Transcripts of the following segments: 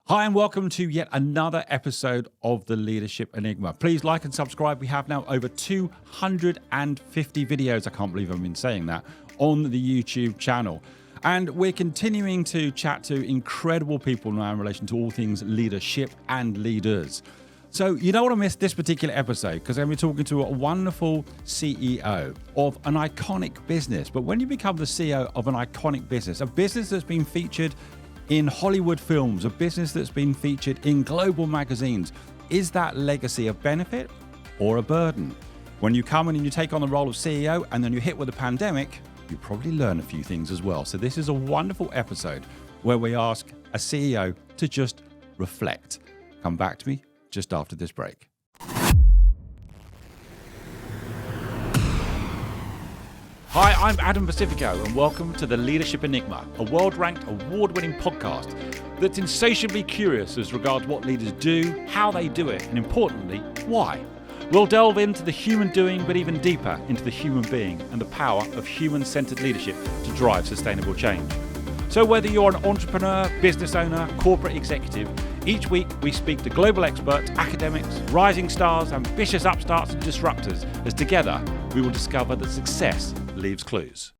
Hi and welcome to yet another episode of the Leadership Enigma. Please like and subscribe. We have now over 250 videos, I can't believe I've been saying that, on the YouTube channel. And we're continuing to chat to incredible people now in relation to all things leadership and leaders. So you don't want to miss this particular episode because we're talking to a wonderful CEO of an iconic business. But when you become the CEO of an iconic business, a business that's been featured in Hollywood films, a business that's been featured in global magazines, is that legacy a benefit or a burden? When you come in and you take on the role of CEO and then you hit with a pandemic, you probably learn a few things as well. So this is a wonderful episode where we ask a CEO to just reflect. Come back to me just after this break. Hi, I'm Adam Pacifico and welcome to the Leadership Enigma, a world-ranked, award-winning podcast that's insatiably curious as regards what leaders do, how they do it, and importantly, why. We'll delve into the human doing, but even deeper into the human being and the power of human-centered leadership to drive sustainable change. So whether you're an entrepreneur, business owner, corporate executive, each week we speak to global experts, academics, rising stars, ambitious upstarts and disruptors, as together we will discover that success leaves clues.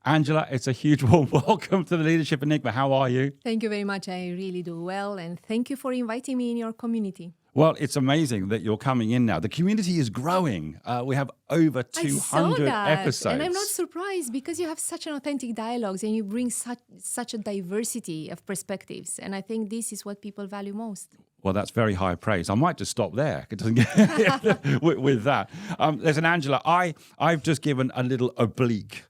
Angela, it's a huge warm welcome to the Leadership Enigma. How are you? Thank you very much. I really do well. And thank you for inviting me in your community. Well, it's amazing that you're coming in now. The community is growing. We have over 200 episodes. And I'm not surprised because you have such an authentic dialogues and you bring such a diversity of perspectives. And I think this is what people value most. Well, that's very high praise. I might just stop there. It doesn't get with that. Listen, Angela, I've just given a little oblique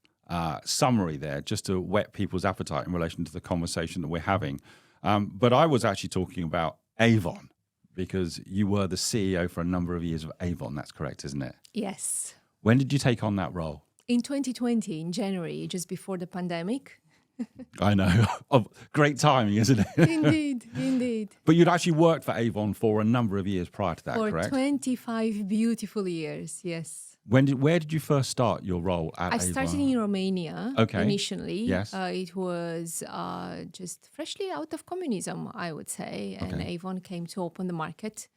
summary there just to whet people's appetite in relation to the conversation that we're having. But I was actually talking about Avon because you were the CEO for a number of years of Avon. That's correct, isn't it? Yes. When did you take on that role? In 2020, in January, just before the pandemic. I know. Great timing, isn't it? Indeed. But you'd actually worked for Avon for a number of years prior to that, correct? For 25 beautiful years, yes. Where did you first start your role at Avon? I started in Romania initially. Yes. It was just freshly out of communism, I would say. And Avon came to open the market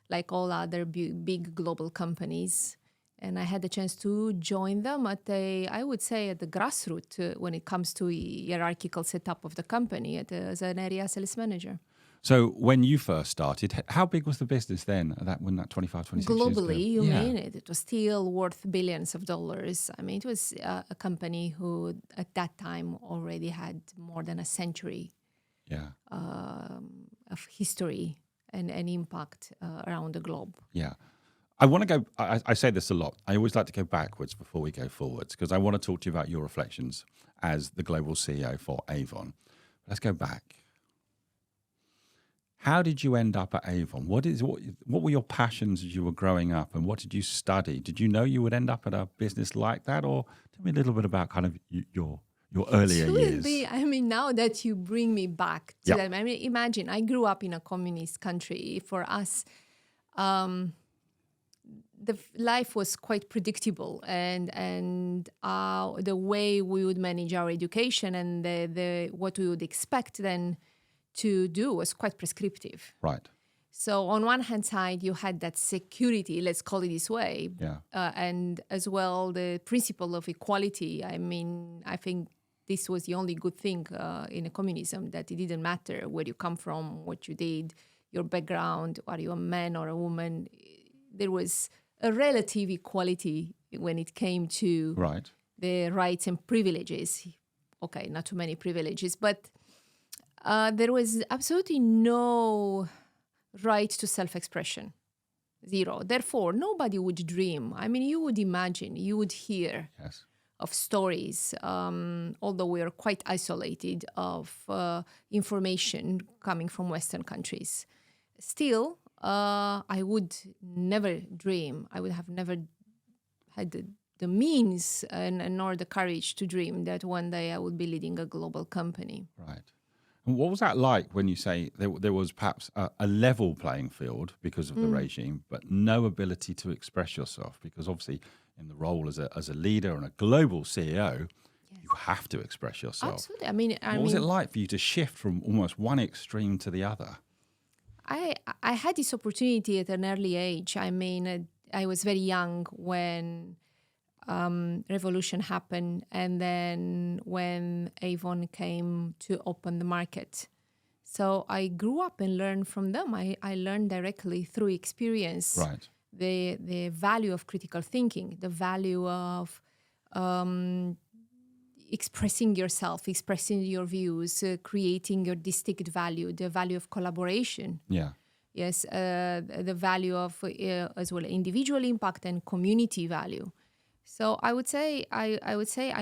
like all other big global companies. And I had the chance to join them at the grassroots when it comes to hierarchical setup of the company as an area sales manager. So when you first started, how big was the business then, when that 25, 26 years ago? Globally, you mean it? It was still worth billions of dollars. I mean, it was a company who at that time already had more than a century of history and impact around the globe. Yeah. I want to go, I say this a lot. I always like to go backwards before we go forwards because I want to talk to you about your reflections as the global CEO for Avon. Let's go back. How did you end up at Avon? What were your passions as you were growing up and what did you study? Did you know you would end up at a business like that? Or tell me a little bit about kind of your earlier years. I mean, now that you bring me back to that, I mean, imagine I grew up in a communist country. For us, the life was quite predictable, and the way we would manage our education and the what we would expect then to do was quite prescriptive. Right. So on one hand side, you had that security, let's call it this way, and as well the principle of equality. I mean, I think this was the only good thing in a communism, that it didn't matter where you come from, what you did, your background, are you a man or a woman. There was a relative equality when it came to the rights and privileges. Okay, not too many privileges, but there was absolutely no right to self-expression. Zero. Therefore, nobody would dream. I mean, you would imagine, you would hear of stories, although we are quite isolated, of information coming from Western countries. Still, I would never dream. I would have never had the means and nor the courage to dream that one day I would be leading a global company. Right. And what was that like when you say there was perhaps a level playing field because of the regime, but no ability to express yourself? Because obviously in the role as a leader and a global CEO, you have to express yourself. Absolutely. I mean, what was it like for you to shift from almost one extreme to the other? I had this opportunity at an early age. I mean, I was very young when revolution happened, and then when Avon came to open the market. So I grew up and learned from them. I learned directly through experience. Right. The value of critical thinking, the value of expressing yourself, expressing your views, creating your distinct value, the value of collaboration. Yeah. Yes, the value of as well individual impact and community value. So I would say I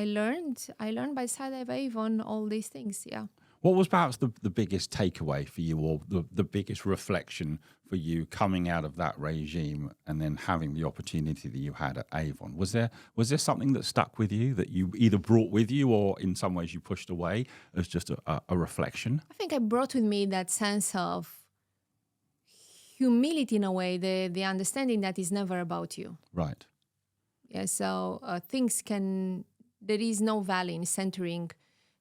learned by the side of Avon all these things. Yeah. What was perhaps the biggest takeaway for you, or the biggest reflection for you coming out of that regime and then having the opportunity that you had at Avon? Was there something that stuck with you that you either brought with you or in some ways you pushed away as just a reflection? I think I brought with me that sense of humility in a way, the understanding that is never about you. Right. Yeah, so there is no value in centering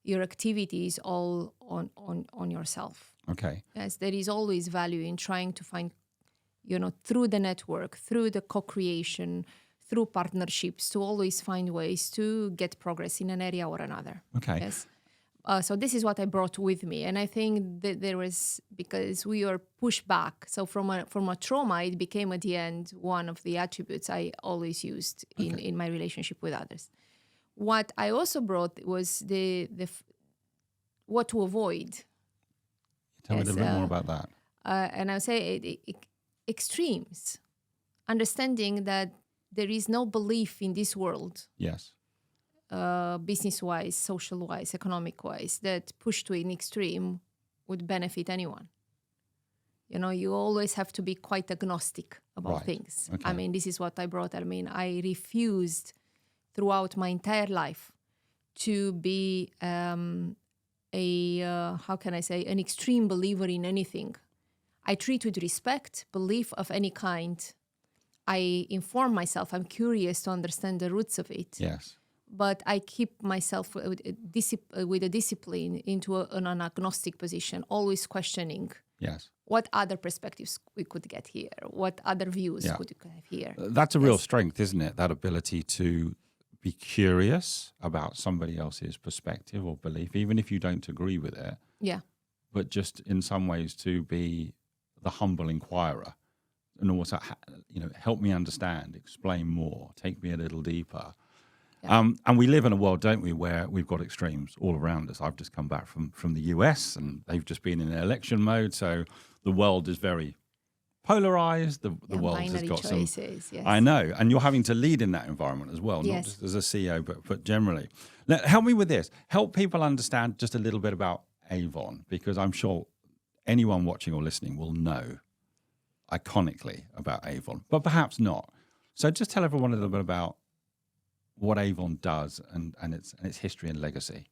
your activities all on yourself. Okay. Yes, there is always value in trying to find, through the network, through the co-creation, through partnerships, to always find ways to get progress in an area or another. Okay. Yes. So this is what I brought with me. And I think that there was, because we were pushed back. So from a trauma, it became at the end one of the attributes I always used in my relationship with others. What I also brought was the what to avoid. Tell me a little bit more about that. And I would say extremes. Understanding that there is no belief in this world. Yes. Business-wise, social-wise, economic-wise, that pushed to an extreme would benefit anyone. You always have to be quite agnostic about things. Okay. I mean, this is what I brought. I mean, I refused throughout my entire life to be an extreme believer in anything. I treat with respect, belief of any kind. I inform myself. I'm curious to understand the roots of it. Yes. But I keep myself with a discipline into an agnostic position, always questioning what other perspectives we could get here, what other views could we have here. That's a real strength, isn't it? That ability to be curious about somebody else's perspective or belief, even if you don't agree with it. Yeah. But just in some ways to be the humble inquirer and also, help me understand, explain more, take me a little deeper. Yeah. And we live in a world, don't we, where we've got extremes all around us. I've just come back from the US and they've just been in election mode. So the world is very polarized. The world has got choices, some... Yes. I know. And you're having to lead in that environment as well, not just as a CEO, but generally. Now, help me with this. Help people understand just a little bit about Avon, because I'm sure anyone watching or listening will know iconically about Avon, but perhaps not. So just tell everyone a little bit about what Avon does and its history and legacy.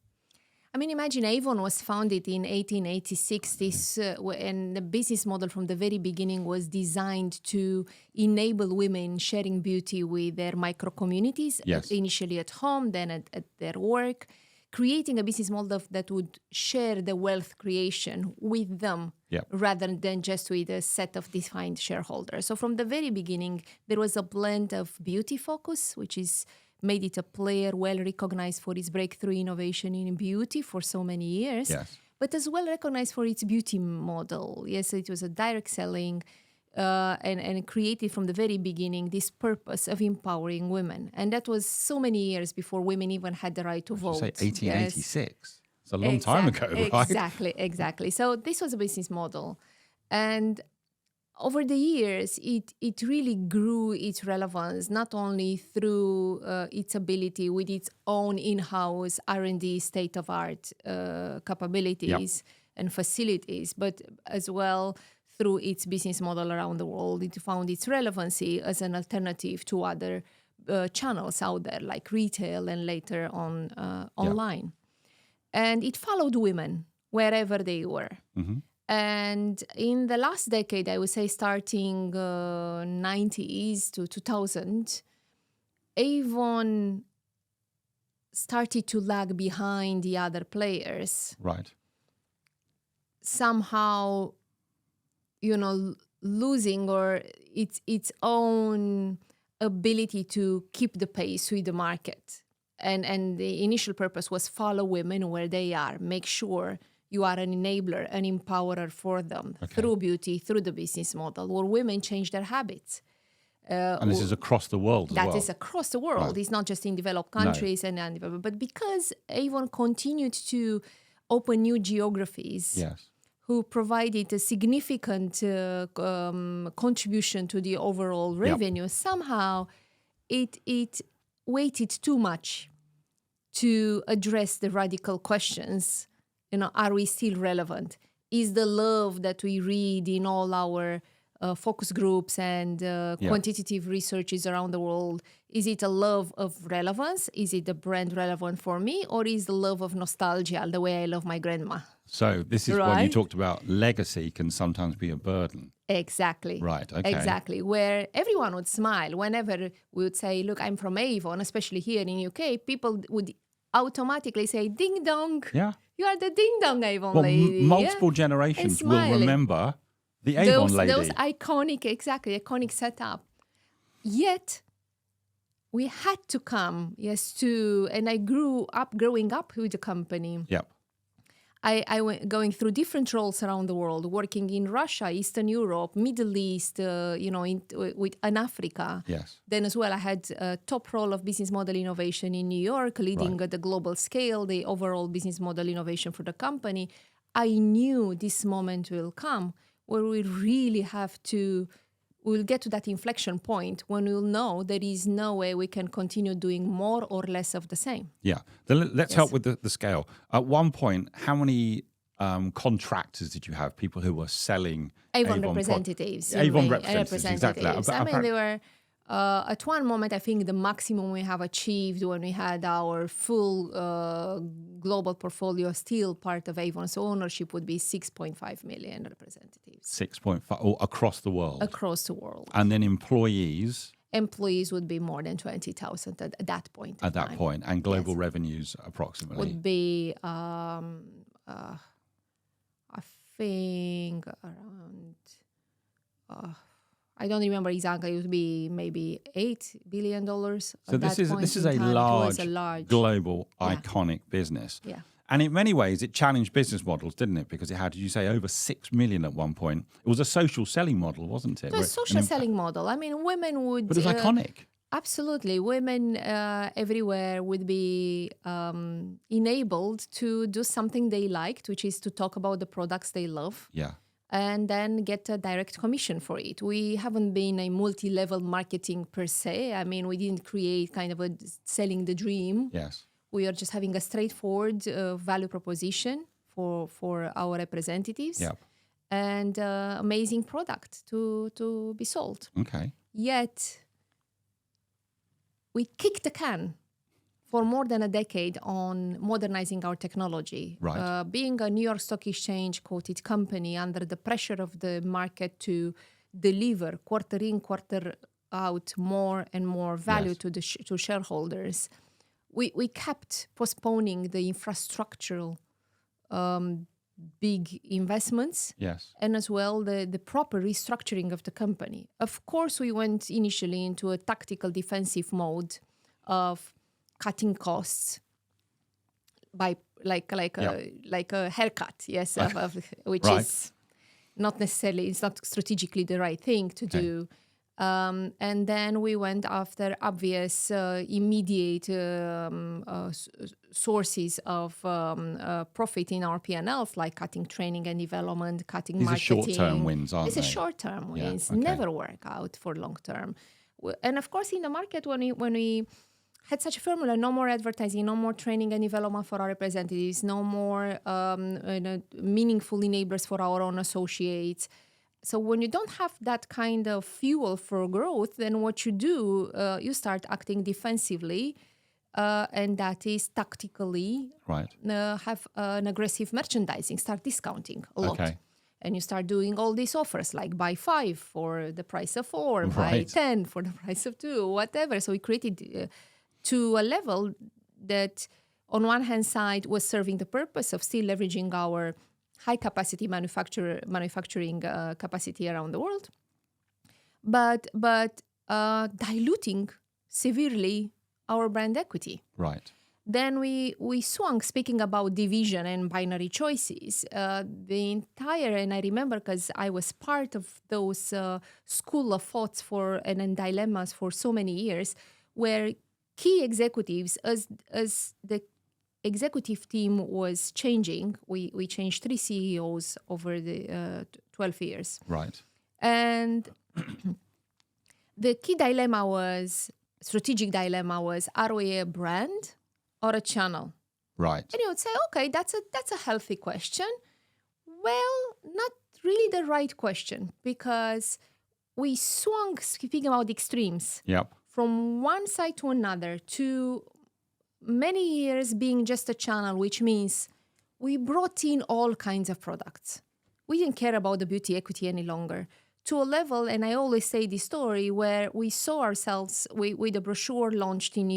I mean, imagine Avon was founded in 1886, and the business model from the very beginning was designed to enable women sharing beauty with their micro communities, initially at home, then at their work, creating a business model that would share the wealth creation with them rather than just with a set of defined shareholders. So from the very beginning, there was a blend of beauty focus, which is made it a player well recognized for its breakthrough innovation in beauty for so many years, but as well recognized for its beauty model. Yes, it was a direct selling and created from the very beginning this purpose of empowering women. And that was so many years before women even had the right to vote. You say 1886. It's a long time ago, right? Exactly. So this was a business model. And over the years, it really grew its relevance, not only through its ability with its own in-house R&D state-of-art capabilities and facilities, but as well through its business model around the world. It found its relevancy as an alternative to other channels out there, like retail and later on online. And it followed women wherever they were. Mm-hmm. And in the last decade, I would say starting 90s to 2000, Avon started to lag behind the other players, Right. somehow, losing or its own ability to keep the pace with the market. And the initial purpose was follow women where they are, make sure you are an enabler, an empowerer for them through beauty, through the business model, where women change their habits. And this is across the world as well. That is across the world. Right. It's not just in developed countries but because Avon continued to open new geographies, who provided a significant contribution to the overall revenue, somehow it weighted too much to address the radical questions. Are we still relevant? Is the love that we read in all our focus groups and quantitative researches around the world, is it a love of relevance? Is it the brand relevant for me? Or is the love of nostalgia, the way I love my grandma? So this is when you talked about legacy can sometimes be a burden. Exactly. Right, okay. Exactly, where everyone would smile whenever we would say, look, I'm from Avon, especially here in UK, people would automatically say, ding dong. Yeah. You are the ding dong Avon lady. Multiple generations will remember the Avon lady. Those iconic setup. Yet, we had to come, and I growing up with the company. Yep. I went going through different roles around the world, working in Russia, Eastern Europe, Middle East, with Africa. Yes. Then as well, I had a top role of business model innovation in New York, leading the global scale, the overall business model innovation for the company. I knew this moment will come where we really have to, we'll get to that inflection point when we'll know there is no way we can continue doing more or less of the same. Yeah. Let's help with the scale. At one point, how many contractors did you have? People who were selling Avon representatives. Avon representatives, exactly that. I mean, they were, at one moment, I think the maximum we have achieved when we had our full global portfolio still part of Avon's ownership would be 6.5 million representatives. 6.5 across the world? Across the world. And then employees? Employees would be more than 20,000 at that point. At that point. And global revenues approximately? Would be, I think, around... I don't remember exactly. It would be maybe $8 billion. So this is a large global iconic business. Yeah. And in many ways, it challenged business models, didn't it? Because it had, you say, over 6 million at one point. It was a social selling model, wasn't it? It was a social selling model. I mean, women would... But it was iconic. Absolutely. Women everywhere would be enabled to do something they liked, which is to talk about the products they love. Yeah. And then get a direct commission for it. We haven't been a multi-level marketing per se. I mean, we didn't create kind of a selling the dream. Yes. We are just having a straightforward value proposition for our representatives. Yep. And amazing product to be sold. Okay. Yet, we kicked the can for more than a decade on modernizing our technology. Right. Being a New York Stock Exchange quoted company under the pressure of the market to deliver quarter in, quarter out more and more value to shareholders, we kept postponing the infrastructural big investments. Yes. And as well the proper restructuring of the company. Of course, we went initially into a tactical defensive mode of cutting costs by like a haircut, which is not necessarily, it's not strategically the right thing to do. And then we went after obvious, immediate sources of profit in our P&Ls, like cutting training and development, cutting marketing. These are short-term wins, aren't they? It's a short-term wins, never work out for long-term. And of course, in the market, when we had such a formula, no more advertising, no more training and development for our representatives, no more meaningful enablers for our own associates. So when you don't have that kind of fuel for growth, then what you do, you start acting defensively, and that is tactically have an aggressive merchandising, start discounting a lot. Okay. And you start doing all these offers like buy 5 for the price of 4, buy 10 for the price of 2, whatever. So we created... to a level that on one hand side was serving the purpose of still leveraging our high capacity manufacturing capacity around the world, but diluting severely our brand equity. Right. Then we swung, speaking about division and binary choices, the entire, and I remember because I was part of those school of thoughts and dilemmas for so many years, where key executives, as the executive team was changing, we changed 3 CEOs over the 12 years. Right. And the key strategic dilemma was, are we a brand or a channel? Right. And you would say, okay, that's a healthy question. Well, not really the right question, because we swung, speaking about extremes, Yep. from one side to another, to many years being just a channel, which means we brought in all kinds of products. We didn't care about the beauty equity any longer, to a level, and I always say this story, where we saw ourselves with a brochure launched in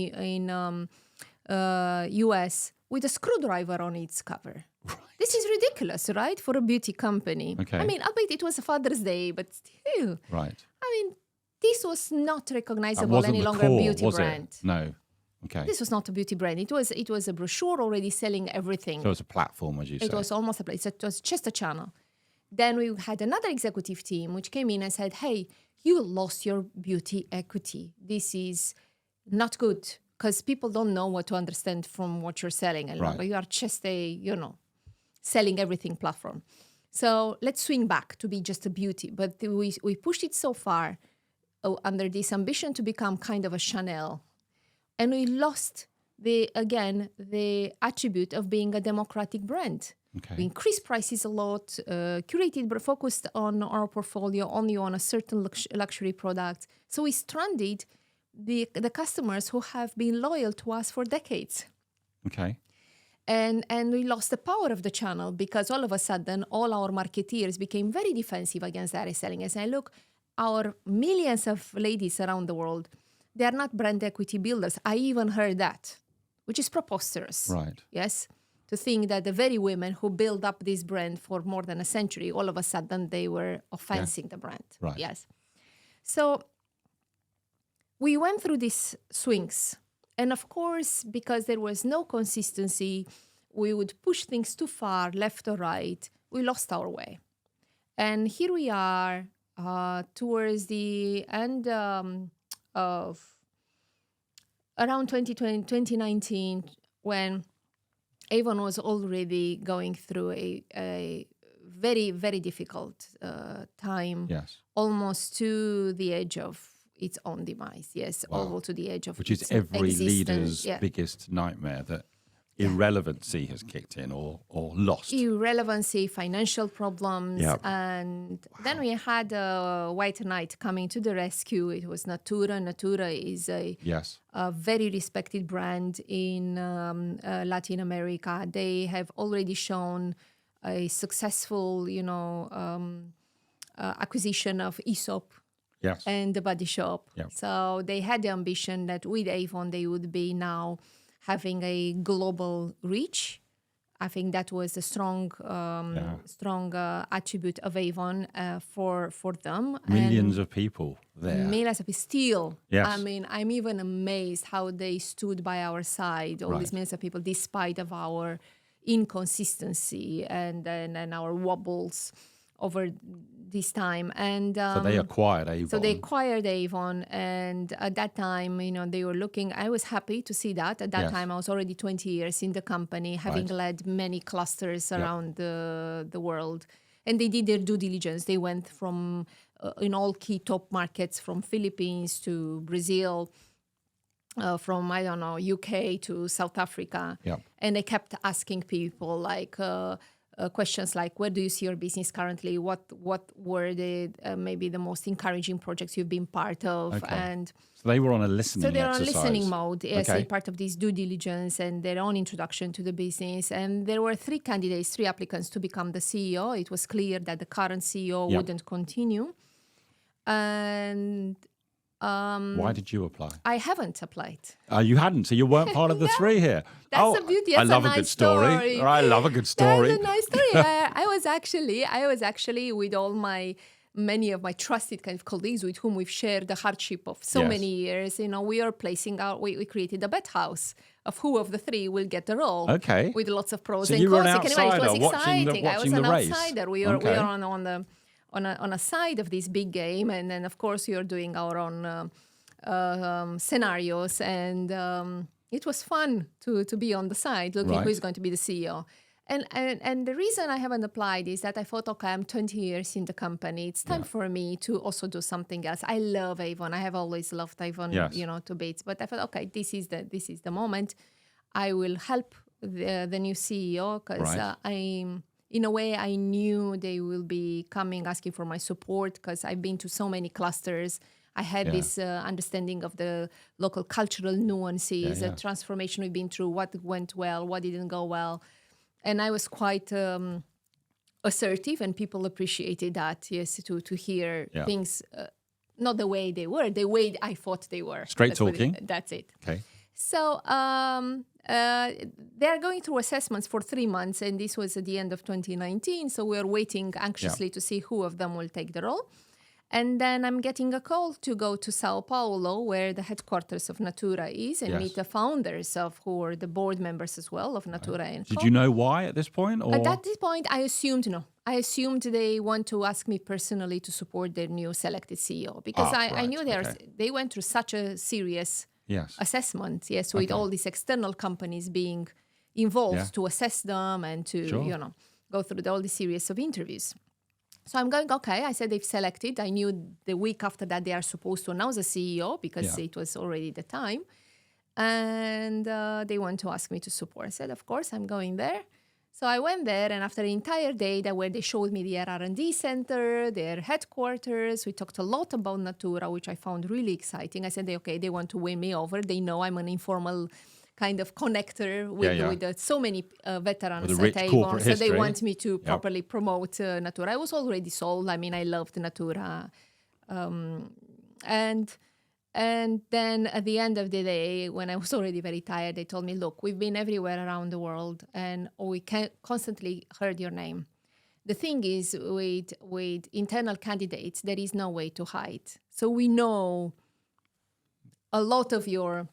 US with a screwdriver on its cover. Right. This is ridiculous, right, for a beauty company? Okay. I mean, albeit it was a Father's Day, but still. Right. I mean, this was not That recognizable wasn't any the longer core, a beauty was brand. it? No. Okay. This was not a beauty brand. It was a brochure already selling everything. So it's a platform, as you say. It was almost a place. It was just a channel. Then we had another executive team which came in and said, hey, you lost your beauty equity. This is not good, because people don't know what to understand from what you're selling any longer. You are just selling everything platform. So let's swing back to be just a beauty. But we pushed it so far under this ambition to become kind of a Chanel. And we lost the attribute of being a democratic brand. Okay. We increased prices a lot, curated but focused on our portfolio only on a certain luxury product. So we stranded the customers who have been loyal to us for decades. Okay. And we lost the power of the channel, because all of a sudden, all our marketeers became very defensive against direct selling and saying, look, our millions of ladies around the world, they are not brand equity builders. I even heard that, which is preposterous. Right. Yes. To think that the very women who built up this brand for more than a century, all of a sudden they were offending the brand. Right. Yes. So we went through these swings. And of course, because there was no consistency, we would push things too far, left or right. We lost our way. And here we are towards the end of around 2019, when Avon was already going through a very, very difficult time. Yes. Almost to the edge of its own demise. Yes, Wow. almost to the edge of Which is its every existence. leader's biggest nightmare, that irrelevancy has kicked in or lost. Irrelevancy, financial problems. Yep. And then we had a White Knight coming to the rescue. It was Natura. Natura is a very respected brand in Latin America. They have already shown a successful, acquisition of Aesop. Yes. And the Body Shop. Yep. So they had the ambition that with Avon, they would be now having a global reach. I think that was a strong attribute of Avon for them. Millions of people there. Millions of people still. Yes. I mean, I'm even amazed how they stood by our side, all these millions of people, despite of our inconsistency and our wobbles over this time. And so they acquired Avon. And at that time, they were looking. I was happy to see that. At that time, I was already 20 years in the company, having led many clusters around the world. And they did their due diligence. They went from in all key top markets, from Philippines to Brazil, from UK to South Africa. Yep. And they kept asking people like questions like, where do you see your business currently? What were the maybe the most encouraging projects you've been part of? Okay. And so they were on a listening so they're exercise. on listening mode, yes, Okay. part of this due diligence and their own introduction to the business. And there were 3 applicants to become the CEO. It was clear that the current CEO wouldn't continue. And Why did you apply? I haven't applied. You hadn't, so you weren't part of the three here. That's the beauty. I That's love a a good nice story. story. I love a good story. That's a nice story. I was actually with many of my trusted kind of colleagues with whom we've shared the hardship of so Yes. many years. We are we created a bet house of who of the three will get the role. Okay. With lots of pros So and you were cons. an You can imagine it was outsider exciting. I was watching an the race. outsider. We Okay. are on a side of this big game, and then of course we are doing our own scenarios, and it was fun to be on the side looking Right. who is going to be the CEO. And the reason I haven't applied is that I thought, okay, I'm 20 years in the company. It's time for me to also do something else. I love Avon. I have always loved Avon, Yes. to bits. But I thought, okay, this is the moment. I will help the new CEO because Right. in a way, I knew they will be coming asking for my support because I've been to so many clusters. I had this understanding of the local cultural nuances, the transformation we've been through, what went well, what didn't go well. And I was quite assertive, and people appreciated that, yes, to hear things not the way they were, the way I thought they were. Straight talking. That's it. Okay. So they're going through assessments for 3 months, and this was at the end of 2019. So we're waiting anxiously to see who of them will take the role. And then I'm getting a call to go to Sao Paulo, where the headquarters of Natura is, and meet the founders who are the board members as well of Natura. And Did you know why at this point? Or? At this point, I assumed no. I assumed they want to ask me personally to support their new selected CEO because I knew they went through such a serious assessment, with all these external companies being involved to assess them and to go through all the series of interviews. So I'm going, okay, I said they've selected. I knew the week after that they are supposed to announce a CEO because it was already the time. And they want to ask me to support. I said, of course, I'm going there. So I went there, and after the entire day where they showed me their R&D center, their headquarters, we talked a lot about Natura, which I found really exciting. I said, okay, they want to win me over. They know I'm an informal kind of connector with so many veterans at Avon. So they want me to properly promote Natura. I was already sold. I mean, I loved Natura. And then at the end of the day, when I was already very tired, they told me, look, we've been everywhere around the world, and we constantly heard your name. The thing is, with internal candidates, there is no way to hide. So we know a lot of your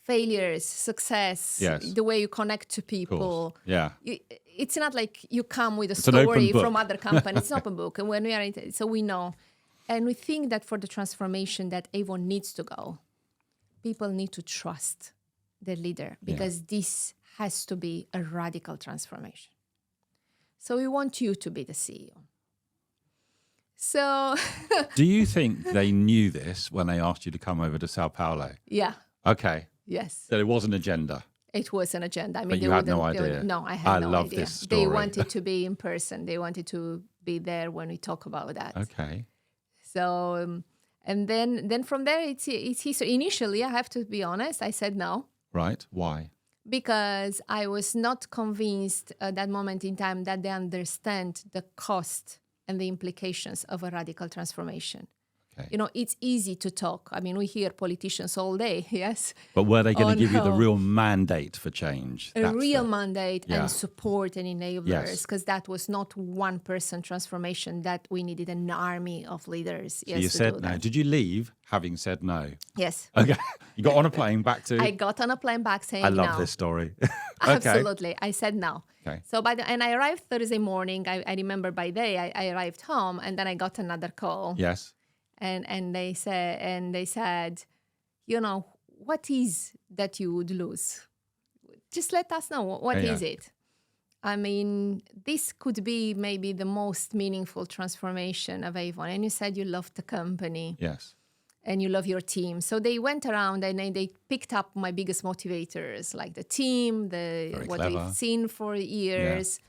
failures, success, the way you connect to people. Yeah. It's not like you come with a story from other companies. It's an open book. And when we are so we know. And we think that for the transformation that Avon needs to go, people need to trust their leader because this has to be a radical transformation. So we want you to be the CEO. So do you think they knew this when they asked you to come over to Sao Paulo? Yeah. Okay. Yes. So it was an agenda. It was an agenda. I mean, but you had no idea. No, I had no idea. I love this story. They wanted to be in person. They wanted to be there when we talk about that. Okay. So, and then from there, it's history. Initially, I have to be honest, I said no. Right. Why? Because I was not convinced at that moment in time that they understand the cost and the implications of a radical transformation. Okay. It's easy to talk. I mean, we hear politicians all day, yes? But were they going to give you the real mandate for change? A real mandate and support and enablers, because that was not one-person transformation, that we needed an army of leaders. So you said no. Did you leave having said no? Yes. Okay. You got on a plane back to... I got on a plane back saying no. I love this story. Okay. Absolutely. I said no. Okay. So and I arrived Thursday morning. I remember by day I arrived home, and then I got another call. Yes. And they said, what is that you would lose? Just let us know. What is it? I mean, this could be maybe the most meaningful transformation of Avon. And you said you loved the company. Yes. And you love your team. So they went around and they picked up my biggest motivators, like the team, what we've seen for years. Yeah.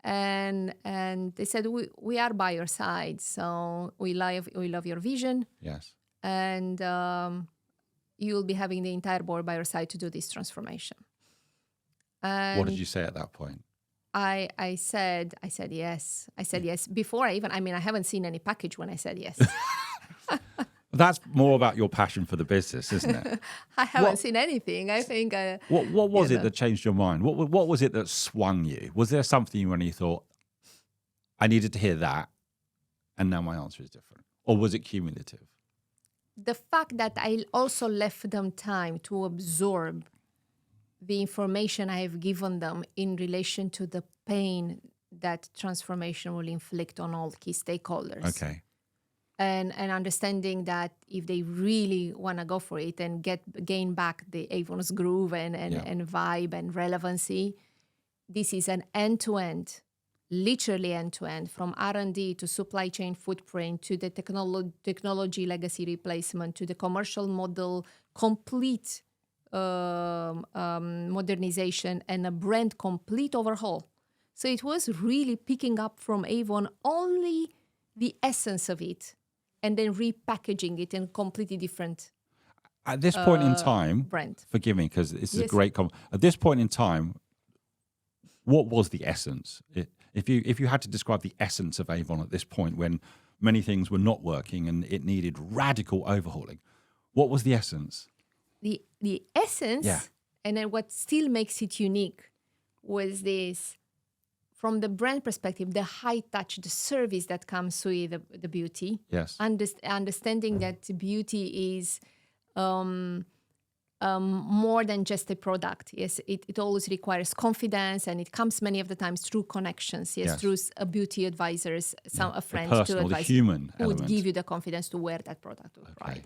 And they said, we are by your side. So we love your vision. Yes. And you'll be having the entire board by your side to do this transformation. And what did you say at that point? I said yes. I said yes. Before I haven't seen any package when I said yes. That's more about your passion for the business, isn't it? I haven't seen anything. I think. What was it that changed your mind? What was it that swung you? Was there something when you thought, I needed to hear that, and now my answer is different? Or was it cumulative? The fact that I also left them time to absorb the information I have given them in relation to the pain that transformation will inflict on all key stakeholders. Okay. And understanding that if they really want to go for it and gain back the Avon's groove and vibe and relevancy, this is an end-to-end, literally end-to-end, from R&D to supply chain footprint to the technology legacy replacement to the commercial model, complete modernization and a brand complete overhaul. So it was really picking up from Avon only the essence of it and then repackaging it in completely different At this point in time, brand. Forgive me because it's a great comment. At this point in time, what was the essence? If you had to describe the essence of Avon at this point when many things were not working and it needed radical overhauling, what was the essence? The essence, and then what still makes it unique was this, from the brand perspective, the high touch, the service that comes with the beauty. Yes. Understanding that beauty is more than just a product. Yes, it always requires confidence, and it comes many of the times through connections. Yes, through beauty advisors, a friend to advise, the human who would element. give you the confidence to wear that product. Right.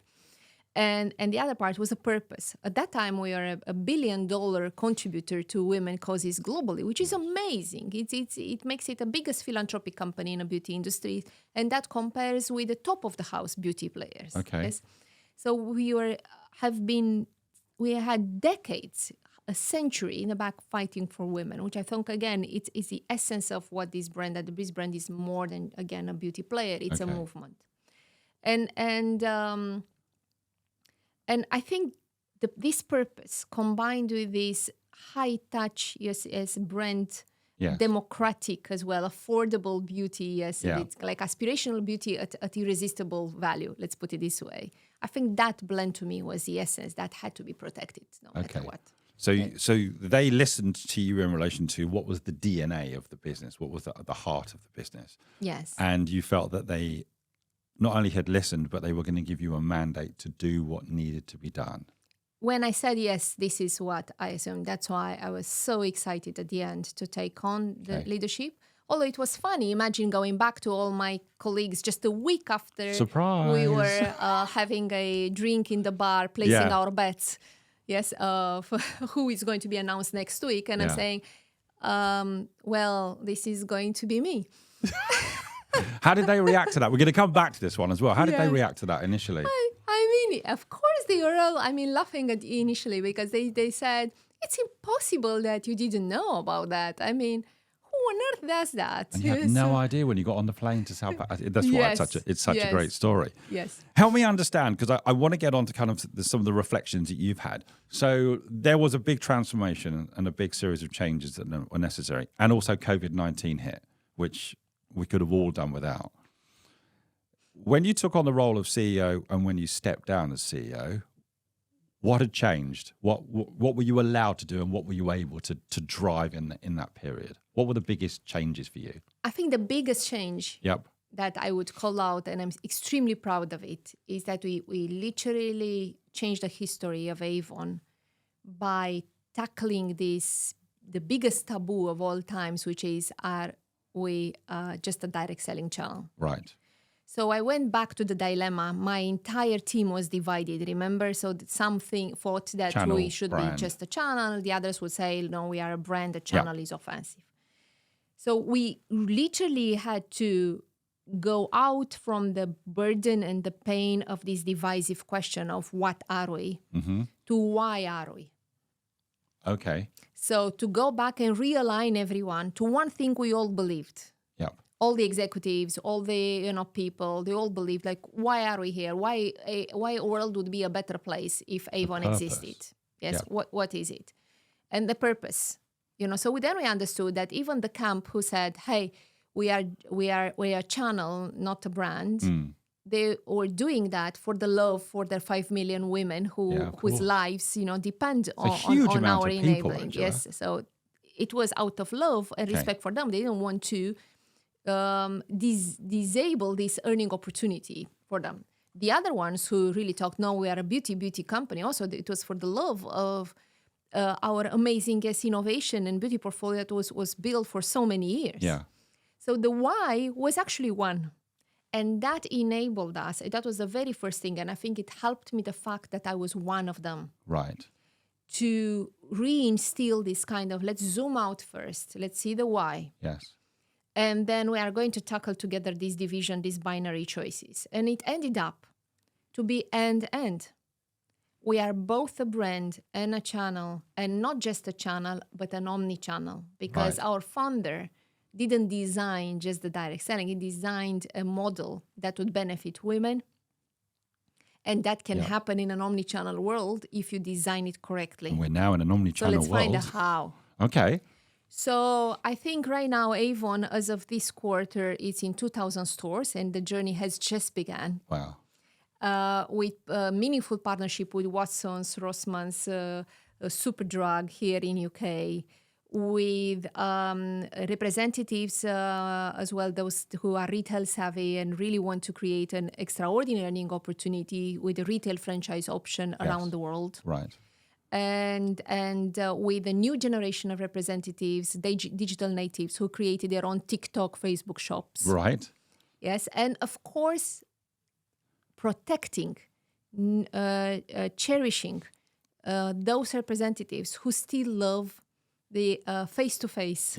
And the other part was a purpose. At that time, we are a $1 billion contributor to women causes globally, which is amazing. It makes it the biggest philanthropic company in the beauty industry, and that compares with the top of the house beauty players. Okay. Yes? So we had decades, a century in the back fighting for women, which I think, again, it's the essence of what this brand, that this brand is more than, again, a beauty player. It's a movement. And I think this purpose, combined with this high touch, as brand, democratic as well, affordable beauty, it's like aspirational beauty at irresistible value, let's put it this way. I think that blend to me was the essence that had to be protected no matter what. So they listened to you in relation to what was the DNA of the business, what was the heart of the business. Yes. And you felt that they not only had listened, but they were going to give you a mandate to do what needed to be done. When I said yes, this is what I assumed. That's why I was so excited at the end to take on the leadership. Although it was funny, imagine going back to all my colleagues just a week after we were having a drink in the bar, placing our bets, of who is going to be announced next week. And I'm saying, well, this is going to be me. How did they react to that? We're going to come back to this one as well. How did they react to that initially? I mean, of course they were all, laughing at initially because they said, it's impossible that you didn't know about that. I mean, who on earth does that? And you had no idea when you got on the plane to South Africa. That's why it's such a great story. Yes. Help me understand, because I want to get on to kind of some of the reflections that you've had. So there was a big transformation and a big series of changes that were necessary. And also COVID-19 hit, which we could have all done without. When you took on the role of CEO and when you stepped down as CEO, what had changed? What were you allowed to do and what were you able to drive in that period? What were the biggest changes for you? I think the biggest change that I would call out, and I'm extremely proud of it, is that we literally changed the history of Avon by tackling the biggest taboo of all times, which is just a direct selling channel. Right. So I went back to the dilemma. My entire team was divided, remember? So something thought that we should be just a channel. The others would say, no, we are a brand. The channel is offensive. So we literally had to go out from the burden and the pain of this divisive question of what are we to why are we? Okay. So to go back and realign everyone to one thing we all believed. All the executives, all the people, they all believed, like, why are we here? Why a world would be a better place if Avon existed? Yes. What is it? And the purpose. So then we understood that even the camp who said, hey, we are a channel, not a brand, they were doing that for the love for their 5 million women whose lives, depend on our enabling. Actually. Yes, so it was out of love and respect for them. They didn't want to disable this earning opportunity for them. The other ones who really talked, no, we are a beauty company. Also, it was for the love of our amazing innovation and beauty portfolio that was built for so many years. Yeah. So the why was actually one. And that enabled us. That was the very first thing. And I think it helped me, the fact that I was one of them. Right. To reinstill this kind of, let's zoom out first. Let's see the why. Yes. And then we are going to tackle together this division, these binary choices. And it ended up to be end-end. We are both a brand and a channel, and not just a channel, but an omni-channel. Because our founder didn't design just the direct selling. He designed a model that would benefit women. And that can happen in an omni-channel world if you design it correctly. And we're now in an omni-channel world. So let's find out how. Okay. So I think right now Avon, as of this quarter, it's in 2,000 stores, and the journey has just begun. Wow. With a meaningful partnership with Watsons, Rossmann's, Superdrug here in UK, with representatives as well, those who are retail savvy and really want to create an extraordinary earning opportunity with a retail franchise option around the world. Right. And with a new generation of representatives, digital natives who created their own TikTok, Facebook shops. Right. Yes, and of course, protecting, cherishing those representatives who still love the face-to-face,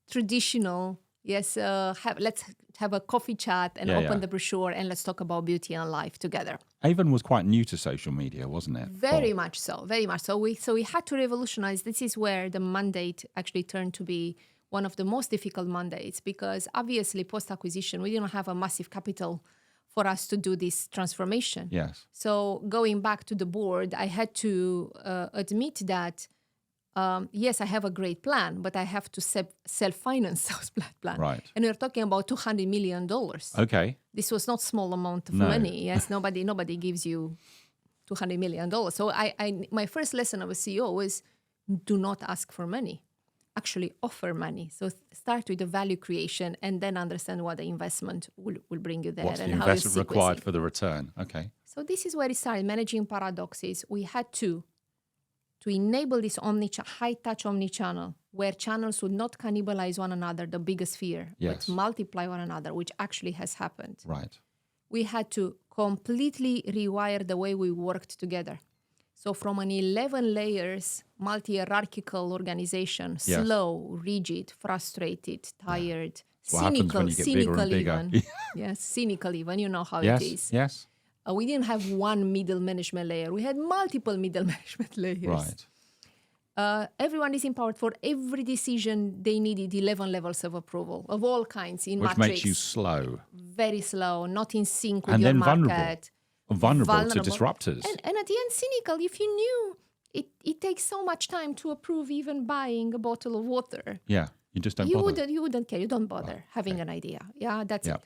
traditional, let's have a coffee chat and open the brochure and let's talk about beauty and life together. Avon was quite new to social media, wasn't it? Very much so, very much so. We had to revolutionize. This is where the mandate actually turned to be one of the most difficult mandates, because obviously post-acquisition, we didn't have a massive capital for us to do this transformation. Yes. So going back to the board, I had to admit that yes, I have a great plan, but I have to self-finance those plan. Right. And we're talking about $200 million. Okay. This was not small amount of money. Yes, nobody gives you $200 million. So my first lesson of a CEO was, do not ask for money. Actually offer money. So start with the value creation and then understand what the investment will bring you there. What's and the how investment required for the return? Okay. So this is where it started, managing paradoxes. We had to enable this high-touch omni-channel, where channels would not cannibalize one another, the biggest fear, but multiply one another, which actually has happened. Right. We had to completely rewire the way we worked together. So from an 11 layers, multi-hierarchical organization, slow, rigid, frustrated, tired, cynical even. Yes, cynical even, you know how it is. Yes. We didn't have one middle management layer. We had multiple middle management layers. Right. Everyone is empowered. For every decision, they needed 11 levels of approval of all kinds in Which matrix. makes you slow. Very slow, not in sync with your market. Vulnerable to disruptors. And at the end, cynical. If you knew it takes so much time to approve even buying a bottle of water. Yeah, you just don't bother. You wouldn't care. You don't bother having an idea. Yeah, that's it.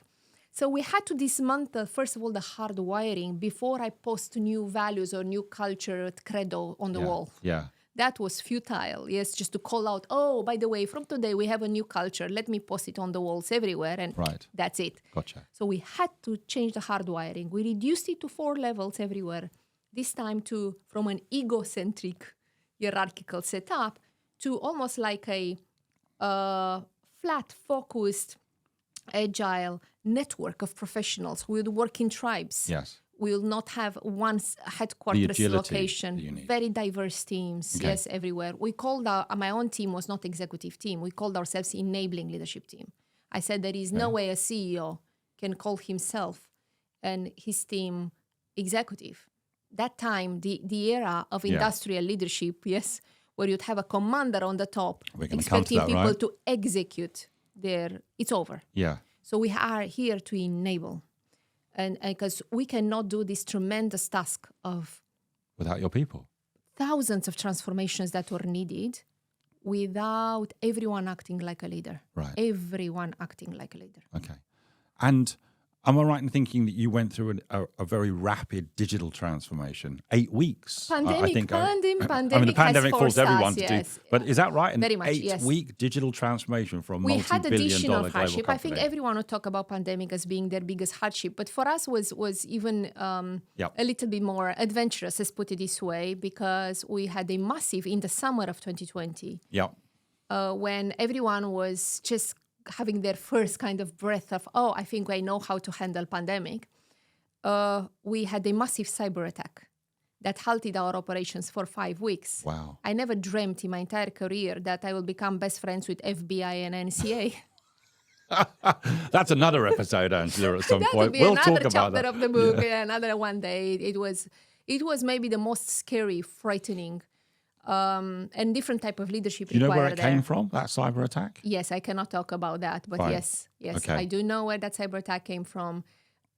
So we had to dismantle, first of all, the hard wiring before I post new values or new culture credo on the wall. Yeah. That was futile. Yes, just to call out, oh, by the way, from today we have a new culture. Let me post it on the walls everywhere. And that's it. Gotcha. So we had to change the hard wiring. We reduced it to 4 levels everywhere. This time from an egocentric hierarchical setup to almost like a flat, focused, agile network of professionals. We would work in tribes. Yes. We will not have one headquarters location. Very diverse teams. Okay. Yes, everywhere. We called my own team was not executive team. We called ourselves enabling leadership team. I said there is no way a CEO can call himself and his team executive. That time, the era of industrial leadership, where you'd have a commander on the top expecting people to execute it's over. Yeah. So we are here to enable. And because we cannot do this tremendous task of without your people, thousands of transformations that were needed without everyone acting like a leader. Right. Everyone acting like a leader. Okay. And Am I right in thinking that you went through a very rapid digital transformation? 8 weeks. Pandemic the pandemic forced everyone to do. But is that right? An Very much, yes. 8-week digital transformation from a We had multi-billion-dollar additional hardship. global I think company. everyone would talk about pandemic as being their biggest hardship, but for us was even a little bit more adventurous, let's put it this way, because we had a massive in the summer of 2020. When everyone was just having their first kind of breath of, I think I know how to handle pandemic. We had a massive cyber attack that halted our operations for 5 weeks. Wow. I never dreamt in my entire career that I will become best friends with FBI and NCA. That's another episode, Angela, at some that point. Will be we'll another talk about chapter that. of the book, another one day. It was maybe the most scary, frightening, and different type of leadership Do you know required where it there. came from, that cyber attack? Yes, I cannot talk about that, but Fine. yes, Okay. I do know where that cyber attack came from.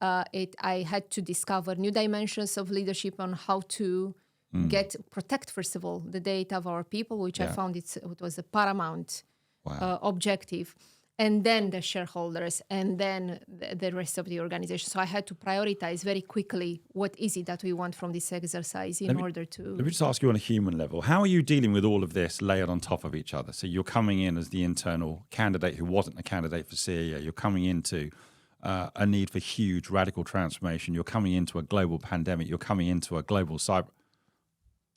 I had to discover new dimensions of leadership on how to protect, first of all, the data of our people, which I found it was a paramount objective. And then the shareholders, and then the rest of the organization. So I had to prioritize very quickly what is it that we want from this exercise in order to... Let me just ask you on a human level, how are you dealing with all of this layered on top of each other? So you're coming in as the internal candidate who wasn't a candidate for CEO. You're coming into a need for huge radical transformation. You're coming into a global pandemic. You're coming into a global cyber...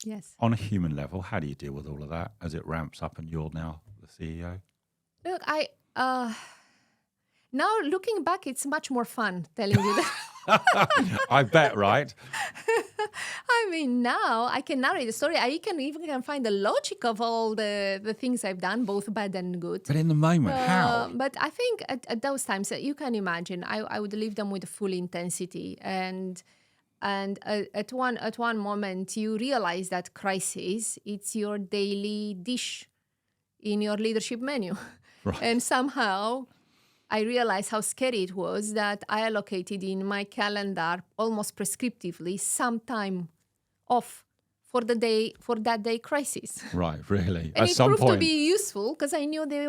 Yes. On a human level, how do you deal with all of that as it ramps up and you're now the CEO? Look, now looking back, it's much more fun telling you that. I bet, right? I mean, now I can narrate the story. I can even find the logic of all the things I've done, both bad and good. But in the moment, how? But I think at those times, you can imagine, I would live them with full intensity. And at one moment, you realize that crisis, it's your daily dish in your leadership menu. Right. And somehow I realized how scary it was that I allocated in my calendar almost prescriptively some time off for that day crisis. Right, really. And At it some proved point, to be useful because I knew they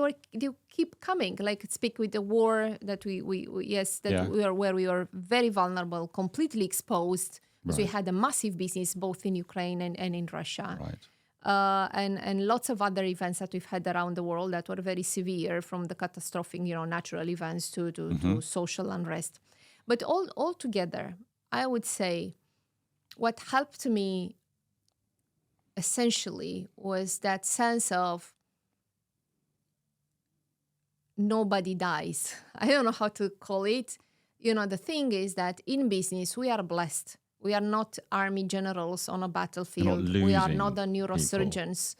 keep coming. Like speak with the war that we where we were very vulnerable, completely exposed. Because we had a massive business both in Ukraine and in Russia. Right. And lots of other events that we've had around the world that were very severe, from the catastrophic, natural events to social unrest. But all together, I would say what helped me essentially was that sense of nobody dies. I don't know how to call it. The thing is that in business, we are blessed. We are not army generals on a battlefield. We are not the neurosurgeons,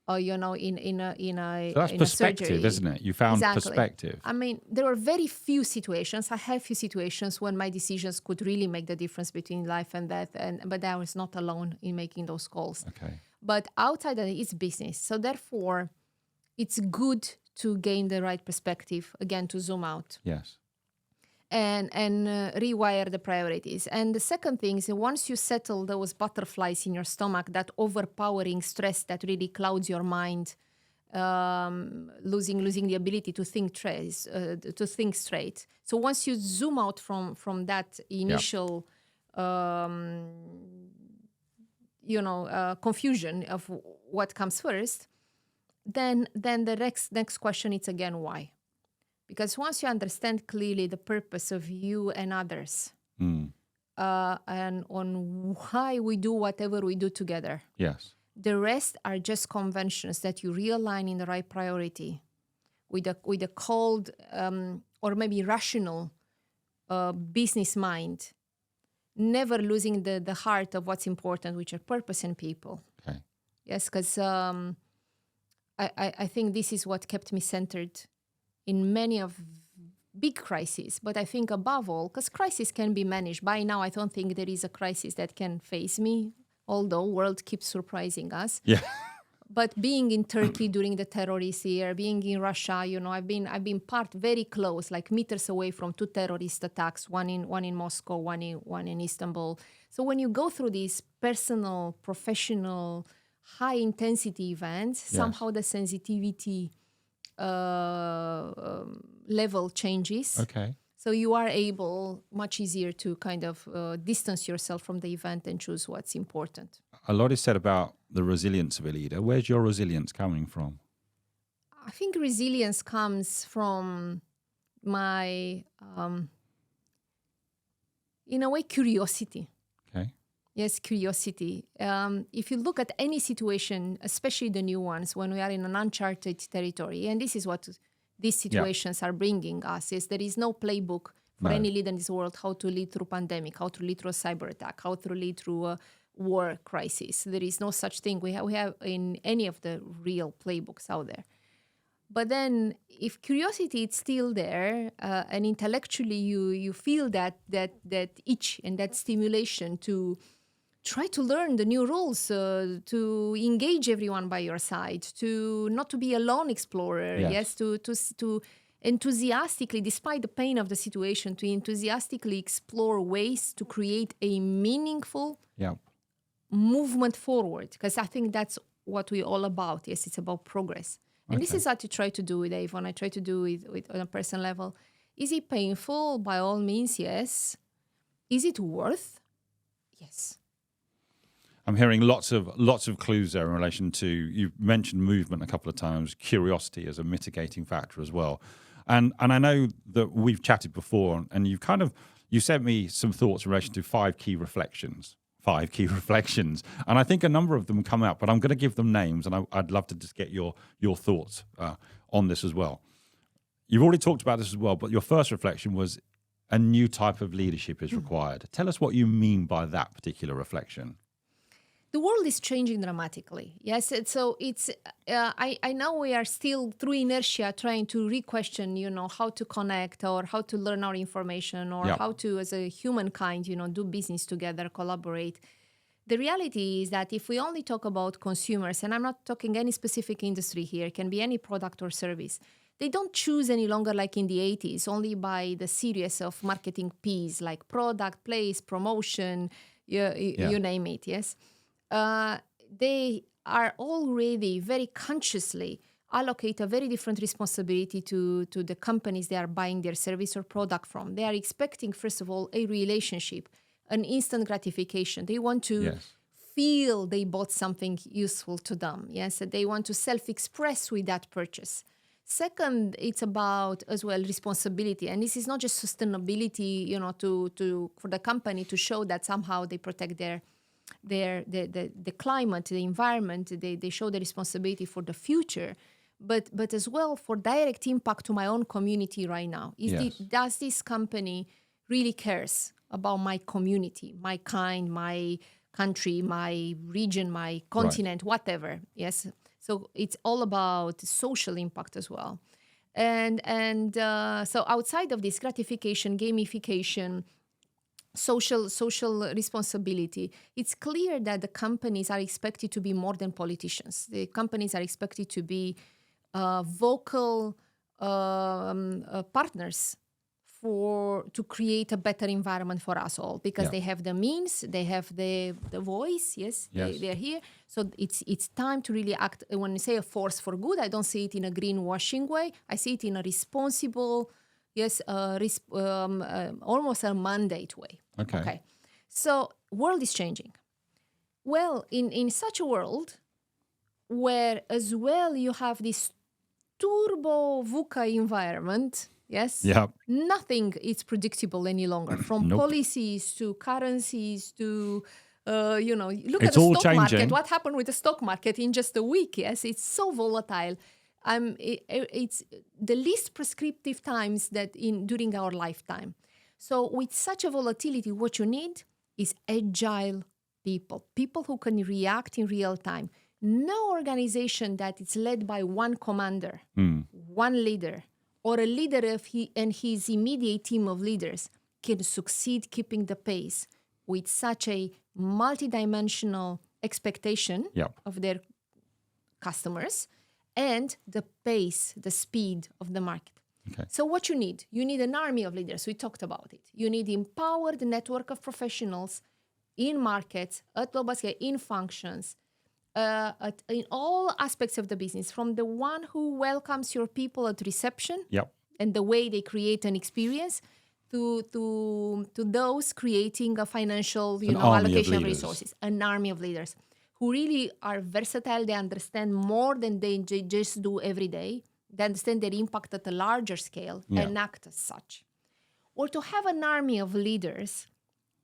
in a So that's perspective, surgery. isn't it? You found Exactly. perspective. I mean, there were very few situations. I have few situations when my decisions could really make the difference between life and death, but I was not alone in making those calls. Okay. But outside of it, it's business. So therefore, it's good to gain the right perspective, again, to zoom out. Yes. And rewire the priorities. And the second thing is, once you settle those butterflies in your stomach, that overpowering stress that really clouds your mind, losing the ability to think straight. So once you zoom out from that initial, confusion of what comes first, then the next question is again why. Because once you understand clearly the purpose of you and others, and on why we do whatever we do together, Yes. the rest are just conventions that you realign in the right priority with a cold or maybe rational business mind, never losing the heart of what's important, which are purpose and people. Okay. Yes, because I think this is what kept me centered in many of big crises, but I think above all, because crisis can be managed. By now, I don't think there is a crisis that can face me, although world keeps surprising us. Yeah. But being in Turkey during the terrorist year, being in Russia, I've been part very close, like meters away from 2 terrorist attacks, one in Moscow, one in Istanbul. So when you go through these personal, professional, high intensity events, somehow the sensitivity level changes. Okay. So you are able much easier to kind of distance yourself from the event and choose what's important. A lot is said about the resilience of a leader. Where's your resilience coming from? I think resilience comes from my, in a way, curiosity. Okay. Yes, curiosity. If you look at any situation, especially the new ones, when we are in an uncharted territory, and this is what these situations are bringing us, is there is no playbook for any leader in this world how to lead through pandemic, how to lead through a cyber attack, how to lead through a war crisis. There is no such thing we have in any of the real playbooks out there. But then if curiosity is still there and intellectually you feel that itch and that stimulation to try to learn the new rules, to engage everyone by your side, to not to be a lone explorer, to enthusiastically, despite the pain of the situation, to enthusiastically explore ways to create a meaningful movement forward. Because I think that's what we're all about. Yes, it's about progress. And this is what I try to do with Avon. I try to do it on a personal level. Is it painful? By all means, yes. Is it worth? Yes. I'm hearing lots of clues there in relation to, you've mentioned movement a couple of times, curiosity as a mitigating factor as well. And I know that we've chatted before, and you sent me some thoughts in relation to 5 key reflections. And I think a number of them come out, but I'm going to give them names, and I'd love to just get your thoughts on this as well. You've already talked about this as well, but your first reflection was a new type of leadership is required. Tell us what you mean by that particular reflection. The world is changing dramatically. Yes, so it's. I know we are still through inertia trying to re-question, how to connect or how to learn our information or how to, as a humankind, do business together, collaborate. The reality is that if we only talk about consumers, and I'm not talking any specific industry here, it can be any product or service. They don't choose any longer like in the 80s, only by the series of marketing P's like product, place, promotion, you name it. Yes. They are already very consciously allocate a very different responsibility to the companies they are buying their service or product from. They are expecting, first of all, a relationship, an instant gratification. They want to feel they bought something useful to them. Yes, they want to self-express with that purchase. Second, it's about as well responsibility, and this is not just sustainability, for the company to show that somehow they protect the climate, the environment, they show the responsibility for the future, but as well for direct impact to my own community right now. Does this company really cares about my community, my kind, my country, my region, my continent, whatever? Yes. So it's all about social impact as well. And so outside of this gratification, gamification, social responsibility, it's clear that the companies are expected to be more than politicians. The companies are expected to be vocal partners to create a better environment for us all, because they have the means, they have the voice. They're here. So it's time to really act. When you say a force for good, I don't see it in a greenwashing way. I see it in a responsible, almost a mandate way. Okay. So world is changing. Well, in such a world where as well you have this turbo VUCA environment, nothing is predictable any longer, from policies to currencies to, look at the stock market. What happened with the stock market in just a week? Yes, it's so volatile. It's the least prescriptive times during our lifetime. So with such a volatility, what you need is agile people who can react in real time. No organization that is led by one commander, one leader, or a leader and his immediate team of leaders can succeed keeping the pace with such a multidimensional expectation of their customers and the pace, the speed of the market. Okay. So what you need an army of leaders. We talked about it. You need empowered network of professionals in markets, at global scale, in functions, in all aspects of the business, from the one who welcomes your people at reception and the way they create an experience, to those creating a financial, An army of allocation of leaders. resources, an army of leaders who really are versatile. They understand more than they just do every day. They understand their impact at a larger scale and act as such. Or to have an army of leaders,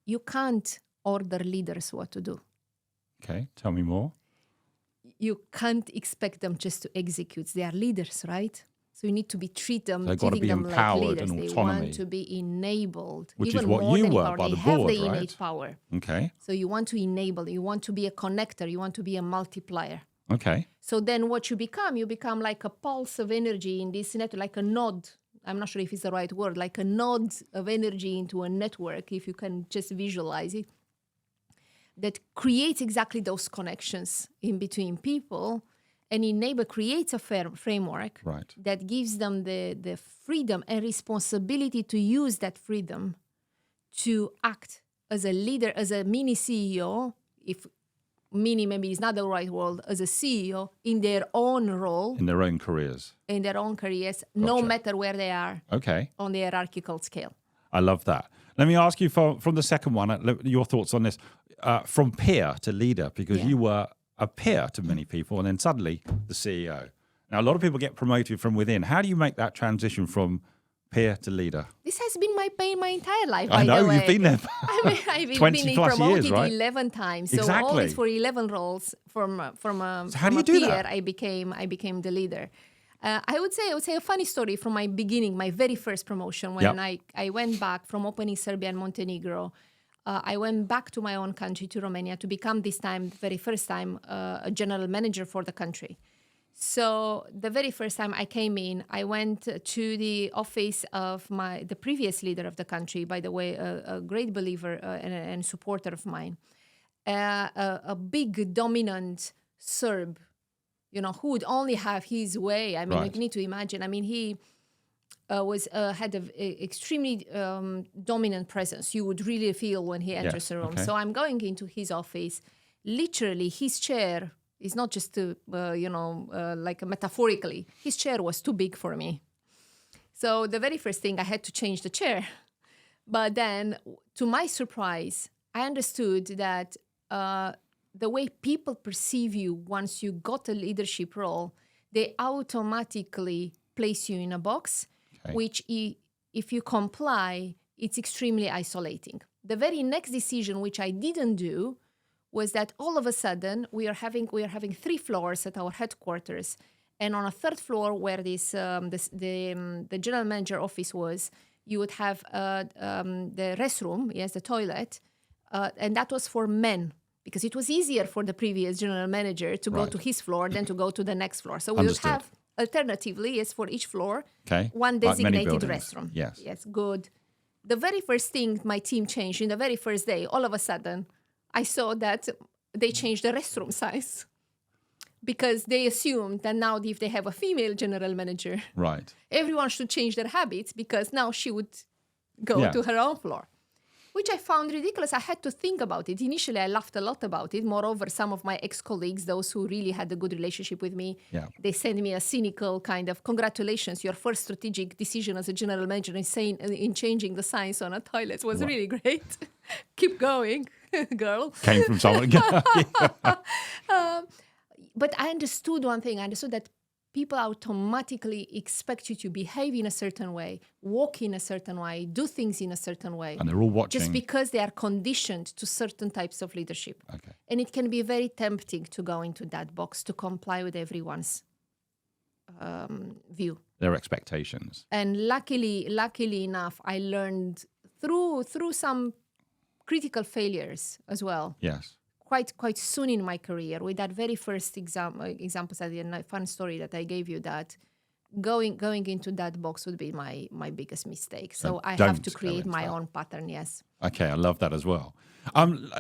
you can't order leaders what to do. Okay, tell me more. You can't expect them just to execute. They are leaders, right? So you need to treat them, They've got to be them empowered like leaders. and They autonomy. want to be enabled. Which even is what more you than were empowered. by They the have board, the right? innate power. Okay. So you want to enable. You want to be a connector. You want to be a multiplier. Okay. So then what you become like a pulse of energy in this network, like a node. I'm not sure if it's the right word, like a node of energy into a network, if you can just visualize it, that creates exactly those connections in between people and creates a framework that gives them the freedom and responsibility to use that freedom to act as a leader, as a mini CEO, if mini maybe is not the right word, as a CEO in their own role. In their own careers. No matter where they are on the hierarchical scale. I love that. Let me ask you from the second one, your thoughts on this. From peer to leader, because you were a peer to many people, and then suddenly the CEO. Now, a lot of people get promoted from within. How do you make that transition from peer to leader? This has been my pain my entire life, I know, by the way. you've been there I've 20 been plus promoted years, right? 11 times. So exactly. always for 11 roles from So how do you a do peer, that? I became the leader. I would say a funny story from my beginning, my very first promotion, when I went back from opening Serbia and Montenegro. I went back to my own country, to Romania, to become this time, very first time, a general manager for the country. So the very first time I came in, I went to the office of the previous leader of the country, by the way, a great believer and supporter of mine, a big dominant Serb, who would only have his way. I mean, you need to imagine. I mean, he had an extremely dominant presence. You would really feel when he enters the room. So I'm going into his office. Literally, his chair is not just like metaphorically. His chair was too big for me. So the very first thing, I had to change the chair. But then, to my surprise, I understood that the way people perceive you once you got a leadership role, they automatically place you in a box, which if you comply, it's extremely isolating. The very next decision, which I didn't do, was that all of a sudden we are having 3 floors at our headquarters, and on a 3rd floor where the general manager office was, you would have the restroom, the toilet, and that was for men, because it was easier for the previous general manager to go to his floor than to go to the next floor. So we would have alternatively, for each floor, one designated restroom. Yes, good. The very first thing my team changed in the very first day, all of a sudden, I saw that they changed the restroom size, because they assumed that now if they have a female general manager, everyone should change their habits, because now she would go to her own floor, which I found ridiculous. I had to think about it. Initially, I laughed a lot about it. Moreover, some of my ex-colleagues, those who really had a good relationship with me, they sent me a cynical kind of, congratulations, your first strategic decision as a general manager in changing the signs on a toilet was really great. Keep going, girl. Came from someone. But I understood one thing. I understood that people automatically expect you to behave in a certain way, walk in a certain way, do things in a certain way. And they're all watching. Just because they are conditioned to certain types of leadership. And it can be very tempting to go into that box, to comply with everyone's view. Their expectations. And luckily enough, I learned through some critical failures as well. Yes. Quite soon in my career, with that very first examples, a fun story that I gave you, that going into that box would be my biggest mistake. So I have to create my own pattern, yes. Okay, I love that as well.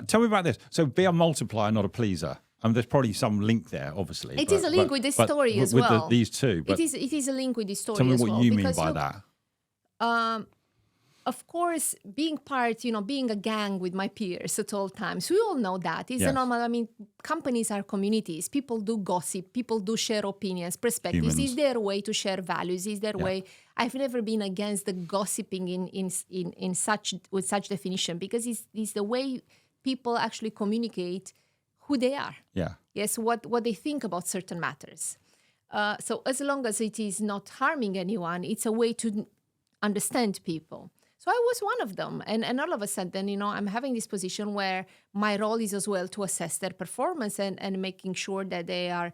Tell me about this. So be a multiplier, not a pleaser. There's probably some link there, obviously. It is a link with this story as well. With these two. It is a link with this story as well. Tell me what you mean by that. of course, being part, being a gang with my peers at all times, we all know that. It's a Yes. normal, companies are communities. People do gossip. People do share opinions, perspectives. Humans. Is their way to share values? Is their Yeah. way? I've never been against the gossiping in with such definition, because it's the way people actually communicate who they are. Yeah. Yes, what they think about certain matters. So as long as it is not harming anyone, it's a way to understand people. So I was one of them. And all of a sudden, I'm having this position where my role is as well to assess their performance and making sure that they are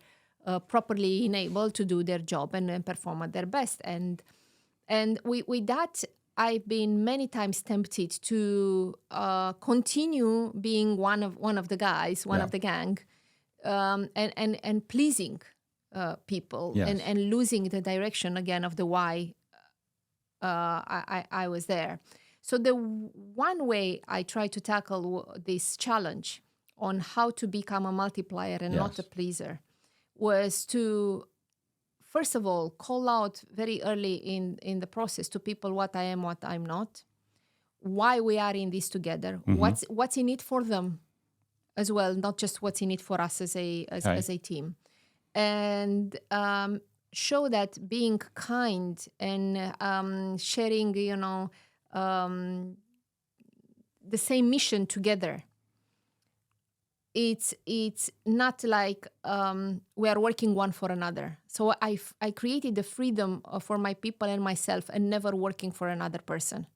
properly enabled to do their job and perform at their best. And with that, I've been many times tempted to continue being one of the guys, one of the gang, and pleasing people, Yes. and losing the direction again of the why I was there. So the one way I try to tackle this challenge on how to become a multiplier and not a pleaser was to, first of all, call out very early in the process to people what I am, what I'm not, why we are in this together, what's in it for them as well, not just what's in it for us as a team. And show that being kind and sharing, the same mission together. It's not like we are working one for another. So I created the freedom for my people and myself, and never working for another person.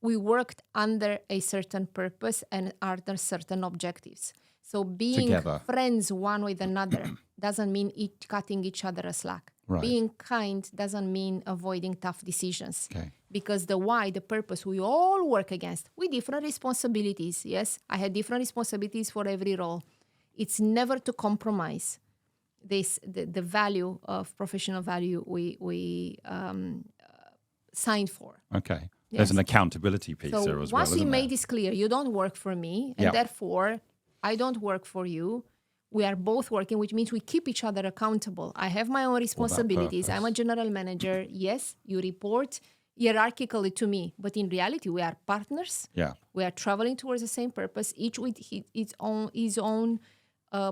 We worked under a certain purpose and under certain objectives. So being Together. friends one with another doesn't mean cutting each other a slack. Right. Being kind doesn't mean avoiding tough decisions. Okay. Because the why, the purpose, we all work against with different responsibilities. Yes, I had different responsibilities for every role. It's never to compromise the value of professional value we signed for. Okay. Yes. There's an accountability piece there as well, once we isn't made there? this clear, you don't work for me, and therefore I don't work for you. We are both working, which means we keep each other accountable. I have my own responsibilities. I'm a general manager. Yes, you report hierarchically to me, but in reality, we are partners. Yeah. We are traveling towards the same purpose, each with his own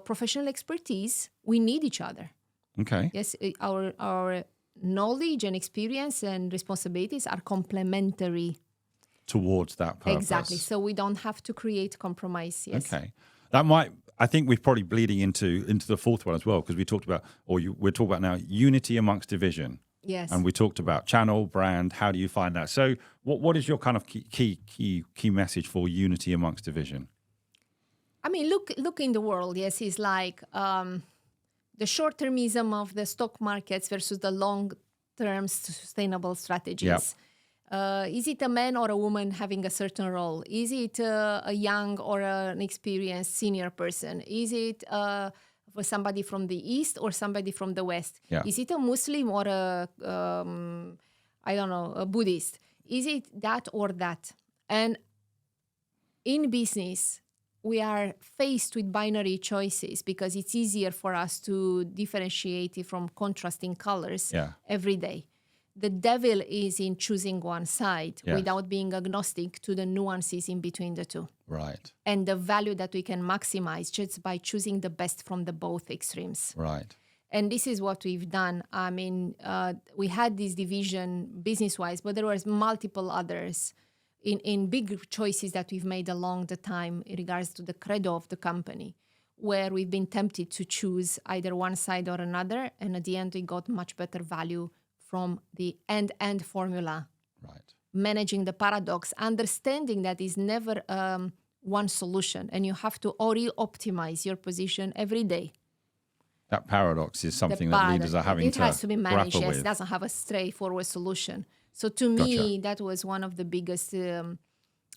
professional expertise. We need each other. Okay. Yes, our knowledge and experience and responsibilities are complementary. Towards that purpose. Exactly. So we don't have to create compromise. Yes. Okay. I think we're probably bleeding into the fourth one as well, because we talked about, we're talking about now unity amongst division. Yes. And we talked about channel, brand. How do you find that? So what is your kind of key message for unity amongst division? I mean, look in the world. Yes, it's like the short-termism of the stock markets versus the long-term sustainable strategies. Yep. Is it a man or a woman having a certain role? Is it a young or an experienced senior person? Is it for somebody from the East or somebody from the West? Yeah. Is it a Muslim or a Buddhist? Is it that or that? And in business, we are faced with binary choices because it's easier for us to differentiate it from contrasting colors every day. The devil is in choosing one side without being agnostic to the nuances in between the two. Right. And the value that we can maximize just by choosing the best from the both extremes. Right. And this is what we've done. I mean, we had this division business-wise, but there was multiple others in big choices that we've made along the time in regards to the credo of the company, where we've been tempted to choose either one side or another. And at the end, we got much better value from the end-end formula. Right. Managing the paradox, understanding that is never one solution, and you have to optimize your position every day. That paradox is something that leaders are having to has to be managed. Yes, with. it doesn't have a straightforward solution. So to me, that was one of the biggest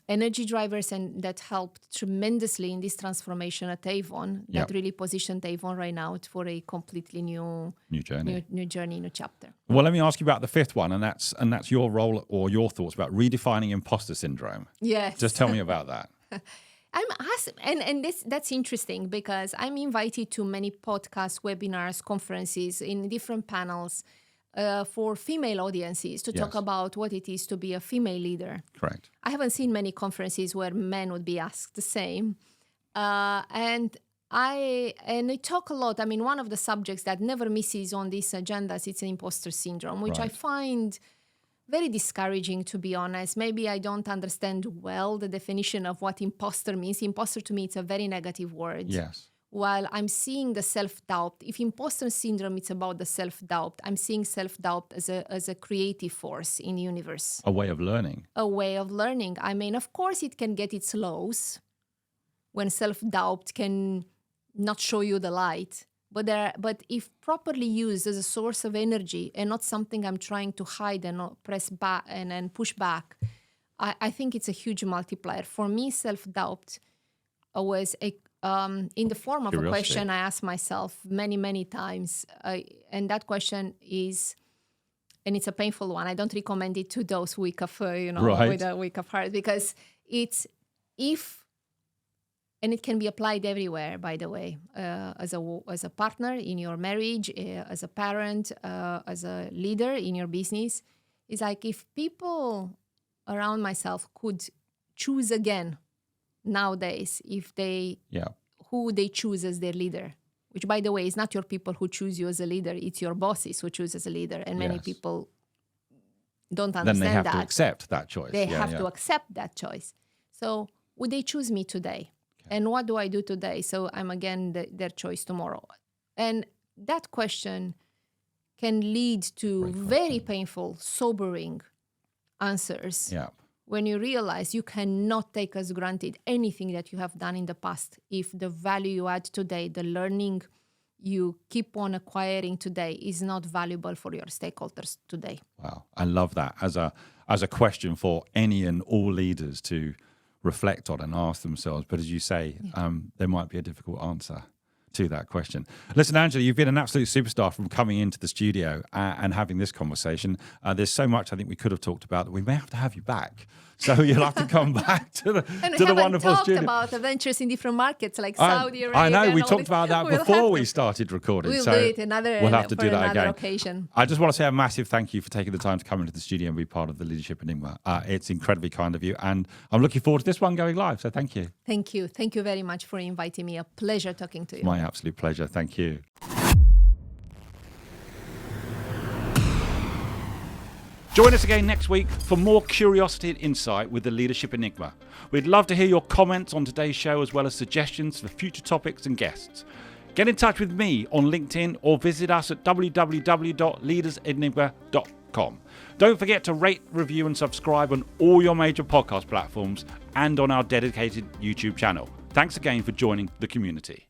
energy drivers, and that helped tremendously in this transformation at Avon. That really positioned Avon right now for a completely new journey, new chapter. Well, let me ask you about the fifth one, and that's your role or your thoughts about redefining imposter syndrome. Yes, just tell me about that. I'm asked, and that's interesting because I'm invited to many podcasts, webinars, conferences, in different panels for female audiences to talk about what it is to be a female leader. Correct. I haven't seen many conferences where men would be asked the same. And I talk a lot. I mean, one of the subjects that never misses on these agendas, it's an imposter syndrome, which I find very discouraging, to be honest. Maybe I don't understand well the definition of what imposter means. Imposter to me, it's a very negative word. Yes. While I'm seeing the self-doubt, if imposter syndrome, it's about the self-doubt, I'm seeing self-doubt as a creative force in the universe. A way of learning. A way of learning. I mean, of course, it can get its lows when self-doubt can not show you the light. But if properly used as a source of energy and not something I'm trying to hide and not press back and push back, I think it's a huge multiplier. For me, self-doubt was in the form of a question I asked myself many, many times. And that question is, and it's a painful one. I don't recommend it to those weak of, with a weak of heart, because it's and it can be applied everywhere, by the way, as a partner in your marriage, as a parent, as a leader in your business. It's like if people around myself could choose again nowadays, who they choose as their leader, which, by the way, is not your people who choose you as a leader, it's your bosses who choose as a leader. And many people don't understand that. Then they have to accept that choice. They have to accept that choice. So would they choose me today? And what do I do today? So I'm again their choice tomorrow. And that question can lead to very painful, sobering answers. Yeah. When you realize you cannot take as granted anything that you have done in the past. If the value you add today, the learning you keep on acquiring today is not valuable for your stakeholders today. Wow. I love that as a question for any and all leaders to reflect on and ask themselves. But as you say, there might be a difficult answer to that question. Listen, Angela, you've been an absolute superstar from coming into the studio and having this conversation. There's so much I think we could have talked about that we may have to have you back. So you'll have to come back to the wonderful studio. And we haven't talked about adventures in different markets like Saudi Arabia. I know, we talked about that before we started recording. We'll do it we'll have to do that again. Occasion. I just want to say a massive thank you for taking the time to come into the studio and be part of the Leadership Enigma. It's incredibly kind of you. And I'm looking forward to this one going live. So thank you. Thank you. Thank you very much for inviting me. A pleasure talking to you. My absolute pleasure. Thank you. Join us again next week for more curiosity and insight with the Leadership Enigma. We'd love to hear your comments on today's show as well as suggestions for future topics and guests. Get in touch with me on LinkedIn or visit us at www.leadersenigma.com. Don't forget to rate, review and subscribe on all your major podcast platforms and on our dedicated YouTube channel. Thanks again for joining the community.